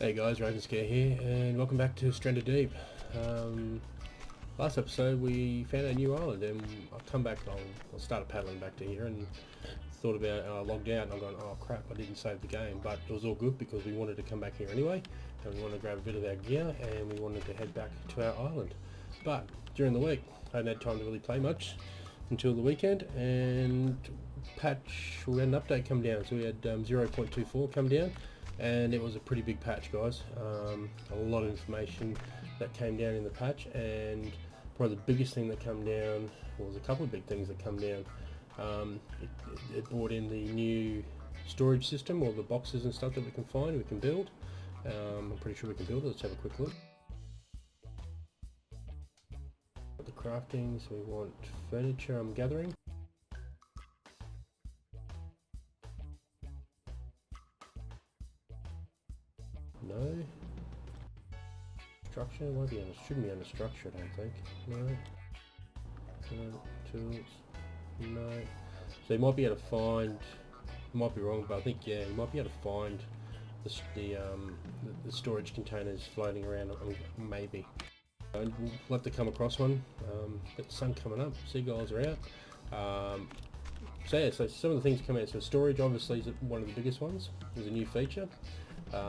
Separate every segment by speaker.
Speaker 1: Hey guys, Scare here, and welcome back to Stranded Deep. Last episode we found a new island, and I'll come back. I'll start paddling back to here, and thought about I logged out, and I'm going, oh crap, I didn't save the game. But it was all good because we wanted to come back here anyway, and we wanted to grab a bit of our gear, and we wanted to head back to our island. But during the week, I hadn't had time to really play much until the weekend, and we had an update come down, so we had 0.24 come down. And it was a pretty big patch, guys. A lot of information that came down in the patch, and probably the biggest thing that came down, well, there's a couple of big things that come down. It brought in the new storage system, or the boxes and stuff that we can find, we can build. I'm pretty sure we can build it. Let's have a quick look. The crafting, so we want furniture, I'm gathering. No. Structure? Won't be under, shouldn't be under structure, I don't think. No. No. Tools. No. So you might be able to find, might be wrong, but I think, yeah, you might be able to find the storage containers floating around, maybe. And we'll have to come across one. Got the sun coming up, seagulls are out. So yeah, so some of the things come out. So storage obviously is one of the biggest ones. There's a new feature.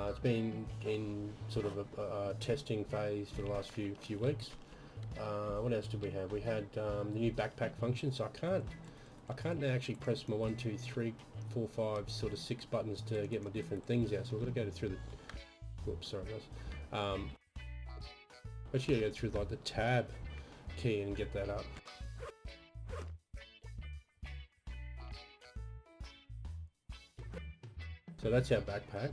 Speaker 1: It's been in sort of a testing phase for the last few weeks. What else did we have? We had the new backpack function. So I can't now actually press my 1, 2, 3, 4, 5, sort of 6 buttons to get my different things out. So we're going to go through the. Whoops, sorry guys. Actually, go through like the tab key and get that up. So that's our backpack.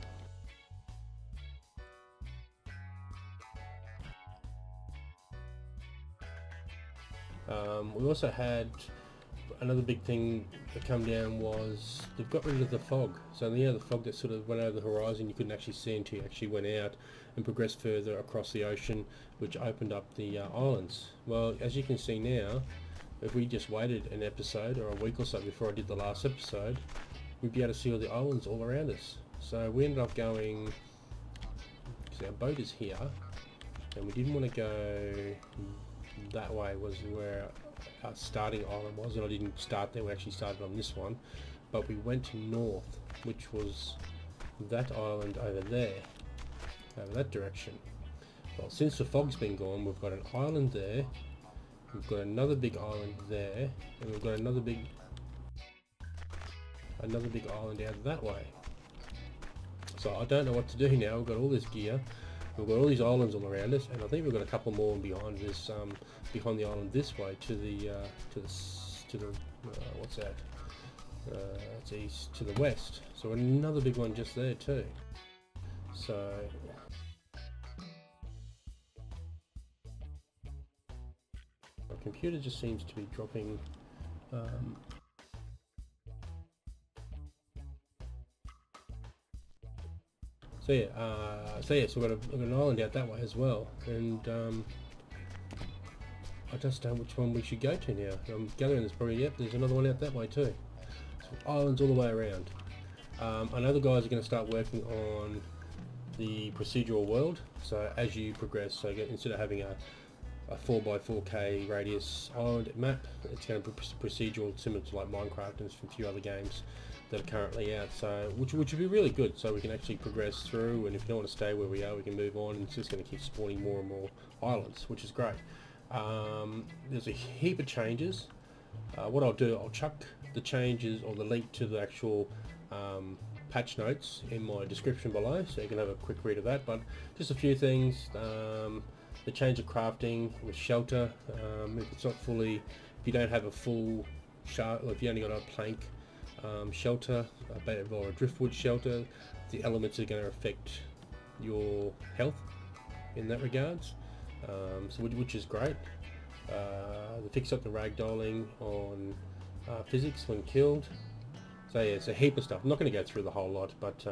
Speaker 1: We also had another big thing that come down was they've got rid of the fog. So the fog that sort of went over the horizon, you couldn't actually see until you actually went out and progressed further across the ocean, which opened up the islands. Well, as you can see now, if we just waited an episode or a week or so before I did the last episode, we'd be able to see all the islands all around us. So we ended up going, because our boat is here, and we didn't want to go that way, was where our starting island was, and I didn't start there, we actually started on this one, but we went north, which was that island over there, over that direction. Well, since the fog's been gone, we've got an island there, we've got another big island there, and we've got another big island out that way. So I don't know what to do now. We've got all this gear, we've got all these islands all around us, and I think we've got a couple more behind this, behind the island this way to the what's that? It's east to the west. So another big one just there too. So my computer just seems to be dropping. So we've got an island out that way as well, and I just don't know which one we should go to now. I'm gathering there's probably, yep, there's another one out that way too. So islands all the way around. I know the guys are going to start working on the procedural world, so as you progress, so instead of having a 4x4k radius island map, it's going to be procedural, similar to like Minecraft and a few other games that are currently out, so which would be really good, so we can actually progress through, and if you don't want to stay where we are, we can move on, and it's just going to keep spawning more and more islands, which is great. There's a heap of changes. What I'll do, I'll chuck the changes or the link to the actual patch notes in my description below, so you can have a quick read of that, but just a few things. The change of crafting with shelter, if it's not fully, if you don't have a full shelter, if you only got a plank shelter or a driftwood shelter, the elements are going to affect your health in that regards, which is great. They fix up the ragdolling on physics when killed. So yeah, it's a heap of stuff. I'm not going to go through the whole lot, but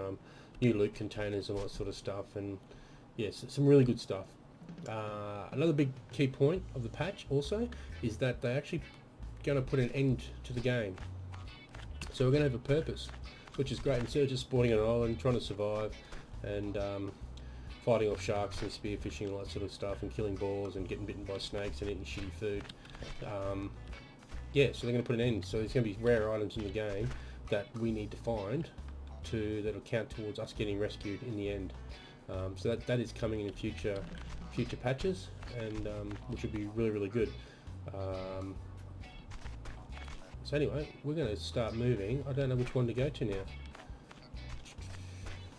Speaker 1: new loot containers and all that sort of stuff, and yes, some really good stuff. Another big key point of the patch also is that they're actually going to put an end to the game. So we're going to have a purpose, which is great. Instead of just spawning on an island, trying to survive, and fighting off sharks and spearfishing and all that sort of stuff, and killing boars and getting bitten by snakes and eating shitty food. Yeah, so they're going to put an end. So there's going to be rare items in the game that we need to find that'll count towards us getting rescued in the end. So that is coming in future patches, and which would be really good. So anyway, we're going to start moving. I don't know which one to go to now.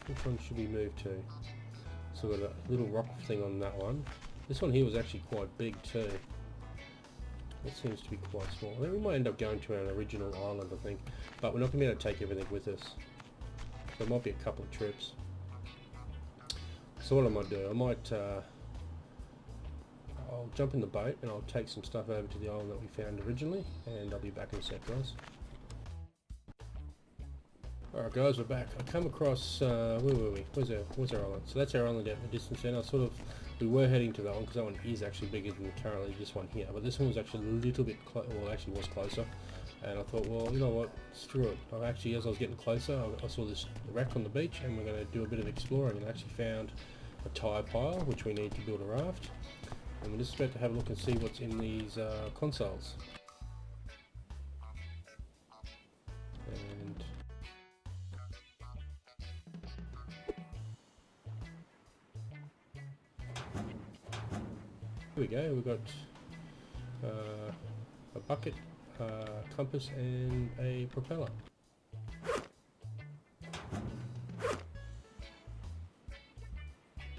Speaker 1: Which one should we move to? So we've got a little rock thing on that one. This one here was actually quite big too. It seems to be quite small. I think we might end up going to an original island, I think. But we're not going to be able to take everything with us. So it might be a couple of trips. So what I might do, I'll jump in the boat and I'll take some stuff over to the island that we found originally, and I'll be back in a sec, guys. Alright guys, we're back. I come across, where were we? Where's our island? So that's our island out in the distance, and we were heading to that one because that one is actually bigger than currently this one here. But this one was actually a little bit actually was closer. And I thought, well, you know what, screw it. As I was getting closer, I saw this wreck on the beach, and we're going to do a bit of exploring, and I actually found a tyre pile, which we need to build a raft. And we're just about to have a look and see what's in these consoles. And here we go, we've got a bucket, compass and a propeller.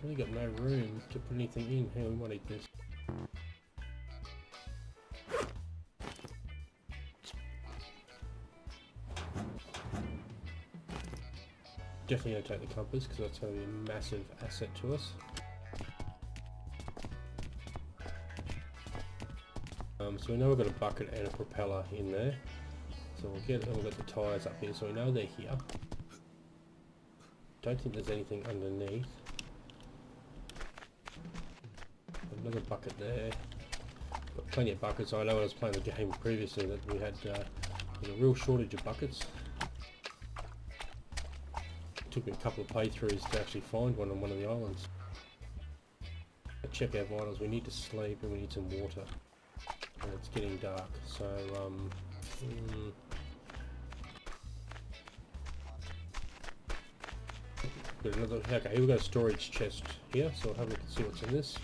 Speaker 1: Really got no room to put anything in. Here, we might eat this. Definitely going to take the compass because that's going to be a massive asset to us. So we know we've got a bucket and a propeller in there. So we've got the tyres up here, so we know they're here. Don't think there's anything underneath. Another bucket there. Got plenty of buckets. I know when I was playing the game previously that we had a real shortage of buckets. It took me a couple of playthroughs to actually find one on one of the islands. Check our vitals. We need to sleep and we need some water. And it's getting dark, so got another. Okay, here we got a storage chest here, so I'll have a look and see what's in this.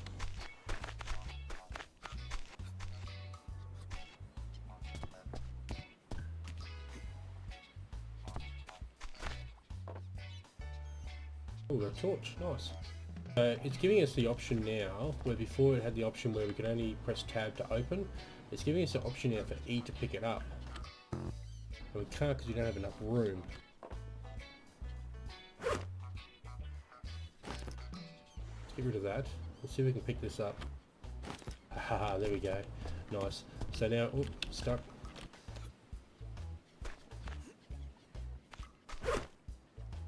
Speaker 1: Oh, we've got a torch, nice. It's giving us the option now, where before it had the option where we could only press tab to open. It's giving us the option now for E to pick it up. And we can't because we don't have enough room. Let's get rid of that. Let's see if we can pick this up. Haha, there we go. Nice. So now, oh, stuck.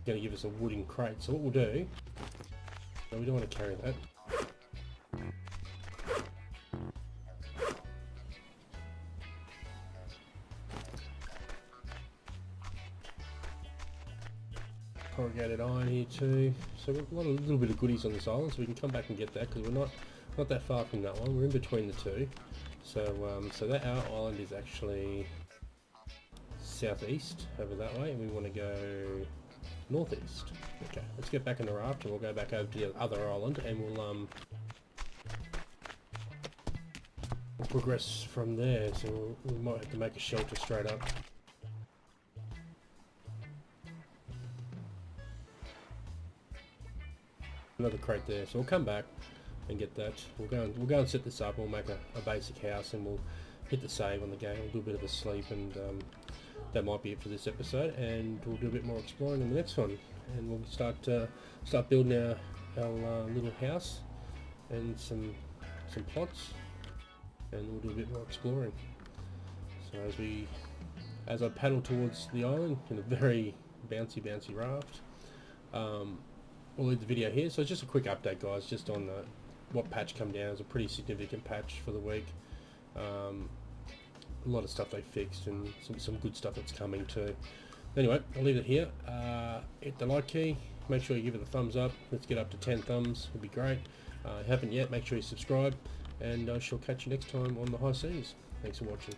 Speaker 1: Going to give us a wooden crate. So what we'll do, no, we don't want to carry that. Corrugated iron here too. So we've got a little bit of goodies on this island, so we can come back and get that because we're not that far from that one. We're in between the two. So so that our island is actually southeast over that way, and we want to go northeast. Okay, let's get back in the raft and we'll go back over to the other island, and we'll progress from there. So we might have to make a shelter straight up. Another crate there, so we'll come back and get that. We'll go and set this up. We'll make a basic house, and we'll hit the save on the game. We'll do a bit of a sleep, and that might be it for this episode. And we'll do a bit more exploring in the next one, and we'll start building our little house and some plots, and we'll do a bit more exploring. So as I paddle towards the island in a very bouncy raft. We'll leave the video here. So it's just a quick update, guys, just on what patch come down. It's a pretty significant patch for the week. A lot of stuff they fixed, and some good stuff that's coming too. Anyway, I'll leave it here. Hit the like key, make sure you give it a thumbs up. Let's get up to 10 thumbs, would be great. If you haven't yet, make sure you subscribe, and I shall catch you next time on the high seas. Thanks for watching.